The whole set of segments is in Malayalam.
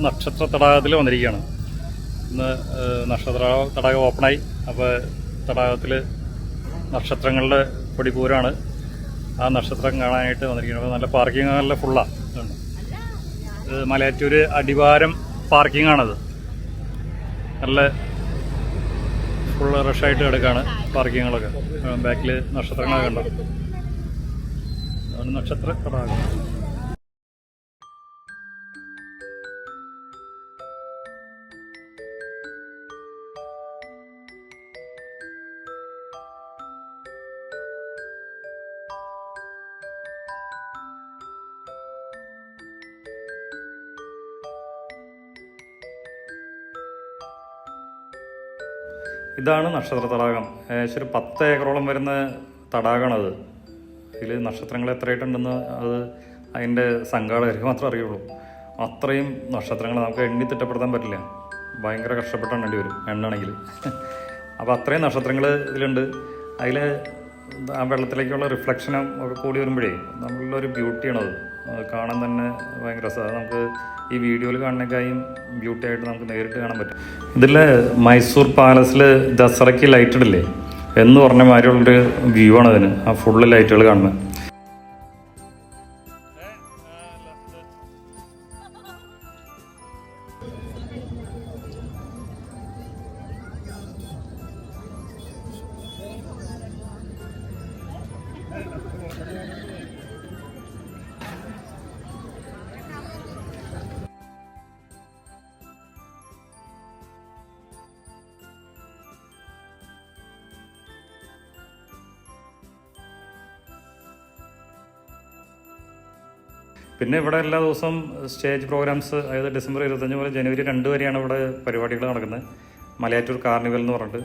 നക്ഷത്ര തടാകത്തിൽ വന്നിരിക്കുകയാണ്. ഇന്ന് നക്ഷത്ര തടാകം ഓപ്പണായി. അപ്പോൾ തടാകത്തിൽ നക്ഷത്രങ്ങളുടെ പൊടിപൂരാണ്. ആ നക്ഷത്രം കാണാനായിട്ട് വന്നിരിക്കുന്നത്. നല്ല പാർക്കിംഗ് നല്ല ഫുള്ളാണ്. ഇത് മലയാറ്റൂർ അടിവാരം പാർക്കിംഗ് ആണത്. നല്ല ഫുള്ള് റഷായിട്ട് കിടക്കുകയാണ് പാർക്കിങ്ങുകളൊക്കെ. ബാക്കിൽ നക്ഷത്രങ്ങളൊക്കെ ഉണ്ടോ. അതാണ് നക്ഷത്ര തടാകം. ഇതാണ് നക്ഷത്ര തടാകം. ഏകദേശം ഒരു 10 ഏക്കറോളം വരുന്ന തടാകമാണത്. ഇതിൽ നക്ഷത്രങ്ങൾ എത്രയായിട്ടുണ്ടെന്ന് അത് അതിൻ്റെ സംഘാടകർക്ക് മാത്രമേ അറിയുള്ളൂ. അത്രയും നക്ഷത്രങ്ങൾ നമുക്ക് എണ്ണി തിട്ടപ്പെടുത്താൻ പറ്റില്ല. ഭയങ്കര കഷ്ടപ്പെട്ട് എണ്ണേണ്ടി വരും എണ്ണണമെങ്കിൽ. അപ്പോൾ അത്രയും നക്ഷത്രങ്ങൾ ഇതിലുണ്ട്. അതിൽ ആ വെള്ളത്തിലേക്കുള്ള റിഫ്ലക്ഷനും ഒക്കെ കൂടി വരുമ്പോഴേ നല്ലൊരു ബ്യൂട്ടിയാണത്. കാണാൻ തന്നെ ഭയങ്കര രസമാണ്. നമുക്ക് ഈ വീഡിയോയിൽ കാണുന്നതിനേക്കാളും ബ്യൂട്ടി ആയിട്ട് നമുക്ക് നേരിട്ട് കാണാൻ പറ്റും. ഇതിൽ മൈസൂർ പാലസിൽ ദസറയ്ക്ക് ലൈറ്റ് ഇടില്ലേ എന്ന് പറഞ്ഞ മാതിരിയുള്ളൊരു വ്യൂ ആണ് അതിന്. ആ ഫുള്ള് ലൈറ്റുകൾ കാണുന്നത്. പിന്നെ ഇവിടെ എല്ലാ ദിവസവും സ്റ്റേജ് പ്രോഗ്രാംസ്, അതായത് ഡിസംബർ 25 മുതൽ ജനുവരി 2 വരെയാണ് ഇവിടെ പരിപാടികൾ നടക്കുന്നത്. മലയാറ്റൂർ കാർണിവൽ എന്ന് പറഞ്ഞിട്ട്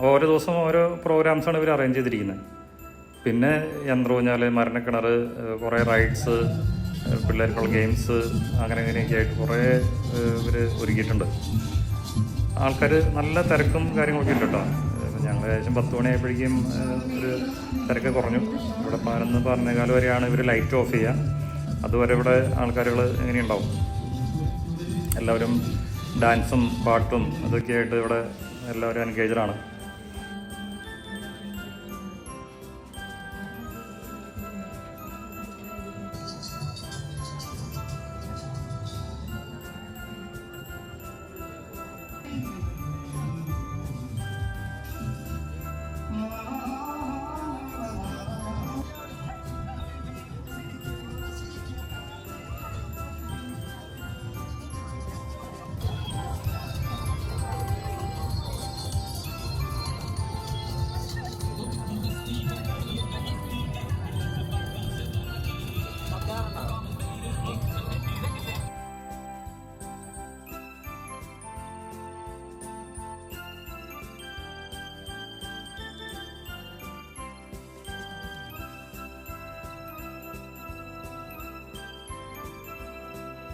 ഓരോ ദിവസം ഓരോ പ്രോഗ്രാംസാണ് ഇവർ അറേഞ്ച് ചെയ്തിരിക്കുന്നത്. പിന്നെ യന്ത്രൂഞ്ഞാൽ, മരണക്കിണർ, കുറേ റൈഡ്സ്, പിള്ളേർക്കുള്ള ഗെയിംസ്, അങ്ങനെയൊക്കെ ആയിട്ട് കുറേ ഇവർ ഒരുക്കിയിട്ടുണ്ട്. ആൾക്കാർ നല്ല തിരക്കും കാര്യങ്ങളൊക്കെ ഉണ്ട് കേട്ടോ. ഞങ്ങൾ ഏകദേശം 10 മണിയായപ്പോഴേക്കും ഒരു തിരക്ക് കുറഞ്ഞു. ഇവിടെ 11 വരെയാണ് ഇവർ ലൈറ്റ് ഓഫ് ചെയ്യുക. അതുവരെ ഇവിടെ ആൾക്കാരുകൾ എങ്ങനെയുണ്ടാവും. എല്ലാവരും ഡാൻസും പാട്ടും അതൊക്കെയായിട്ട് ഇവിടെ എല്ലാവരും എൻഗേജഡാണ്.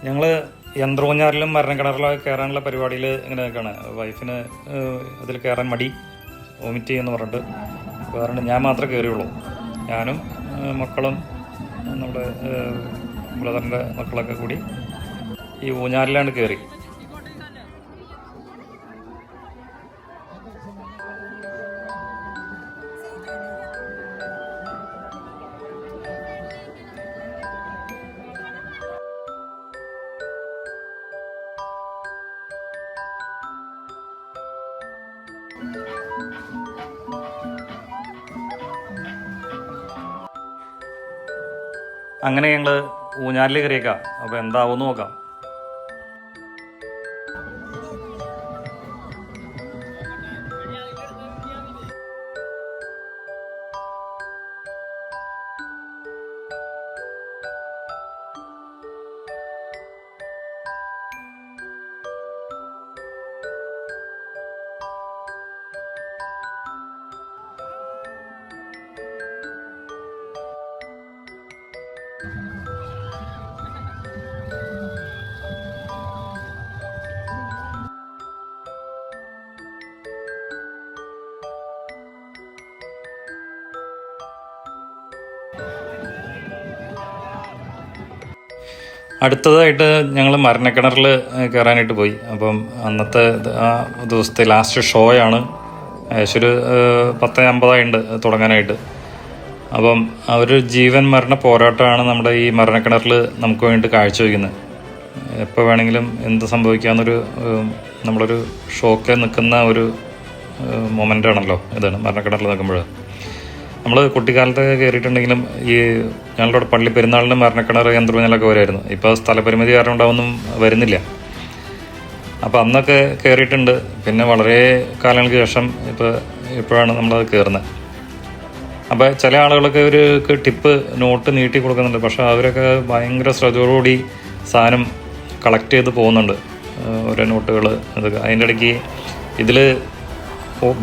ഞങ്ങൾ യന്ത്രൂഞ്ഞാലിലും മരണക്കിണറിലൊക്കെ കയറാനുള്ള പരിപാടിയിൽ ഇങ്ങനെയൊക്കെയാണ്. വൈഫിന് അതിൽ കയറാൻ മടി, വോമിറ്റ് ചെയ്യുമെന്ന് പറഞ്ഞിട്ട് കാരണം ഞാൻ മാത്രമേ കയറിയുള്ളൂ. ഞാനും മക്കളും നമ്മുടെ ബ്രദറിൻ്റെ മക്കളൊക്കെ കൂടി ഈ ഊഞ്ഞാലിലാണ് കയറി. അങ്ങനെ ഞങ്ങൾ ഊഞ്ഞാലിൽ കയറിയേക്കാം. അപ്പോൾ എന്താവുമെന്ന് നോക്കാം. അടുത്തതായിട്ട് ഞങ്ങൾ മരണക്കിണറിൽ കയറാനായിട്ട് പോയി. അപ്പം അന്നത്തെ ആ ദിവസത്തെ ലാസ്റ്റ് ഷോയാണ്. ഏകദേശം ഒരു 10:50 തുടങ്ങാനായിട്ട്. അപ്പം ആ ഒരു ജീവൻ മരണ പോരാട്ടമാണ് നമ്മുടെ ഈ മരണക്കിണറിൽ നമുക്ക് വേണ്ടി കാഴ്ചവെക്കുന്നത്. എപ്പോൾ വേണമെങ്കിലും എന്ത് സംഭവിക്കാമെന്നൊരു നമ്മളൊരു ഷോക്കിൽ നിൽക്കുന്ന ഒരു മൊമെൻ്റ് ആണല്ലോ ഇതാണ് മരണക്കിണറിൽ നിൽക്കുമ്പോൾ. നമ്മൾ കുട്ടിക്കാലത്തൊക്കെ കയറിയിട്ടുണ്ടെങ്കിലും ഈ ഞങ്ങളുടെ അവിടെ പള്ളി പെരുന്നാളിന് മരണക്കിണർ യന്ത്രൂഞ്ഞലൊക്കെ വരുമായിരുന്നു. ഇപ്പോൾ സ്ഥലപരിമിതി കാരണം ഉണ്ടാവൊന്നും വരുന്നില്ല. അപ്പോൾ അന്നൊക്കെ കയറിയിട്ടുണ്ട്. പിന്നെ വളരെ കാലങ്ങൾക്ക് ശേഷം ഇപ്പോഴാണ് നമ്മളത് കയറുന്നത്. അപ്പോൾ ചില ആളുകളൊക്കെ ഒരു ടിപ്പ് നോട്ട് നീട്ടി കൊടുക്കുന്നുണ്ട്. പക്ഷേ അവരൊക്കെ ഭയങ്കര ശ്രദ്ധയോടുകൂടി സാധനം കളക്ട് ചെയ്ത് പോകുന്നുണ്ട്, ഓരോ നോട്ടുകൾ. അതൊക്കെ അതിൻ്റെ ഇടയ്ക്ക് ഇതിൽ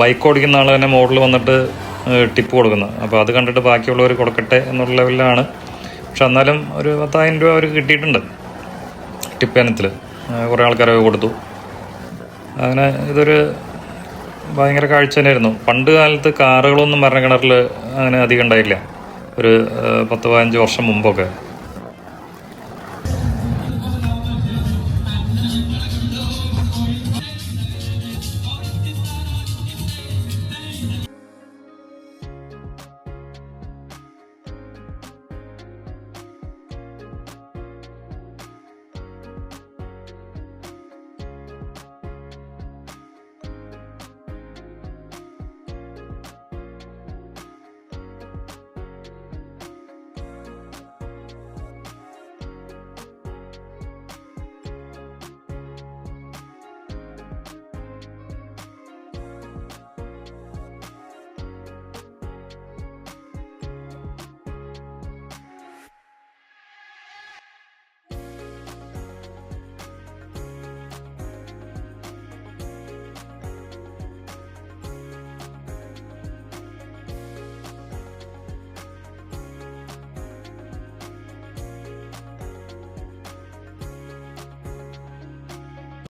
ബൈക്ക് ഓടിക്കുന്ന ആൾ തന്നെ മോഡൽ വന്നിട്ട് ടിപ്പ് കൊടുക്കുന്നത്. അപ്പോൾ അത് കണ്ടിട്ട് ബാക്കിയുള്ളവർ കൊടുക്കട്ടെ എന്നുള്ള ലെവലിലാണ്. പക്ഷെ എന്നാലും ഒരു 10,000 രൂപ അവർ കിട്ടിയിട്ടുണ്ട് ടിപ്പ് ഇനത്തിൽ. കുറേ ആൾക്കാരൊക്കെ കൊടുത്തു. അങ്ങനെ ഇതൊരു ഭയങ്കര കാഴ്ച തന്നെയായിരുന്നു. പണ്ട് കാലത്ത് കാറുകളൊന്നും മരണക്കിണറിൽ അങ്ങനെ അധികം ഉണ്ടായില്ല, ഒരു 10-15 വർഷം മുമ്പൊക്കെ.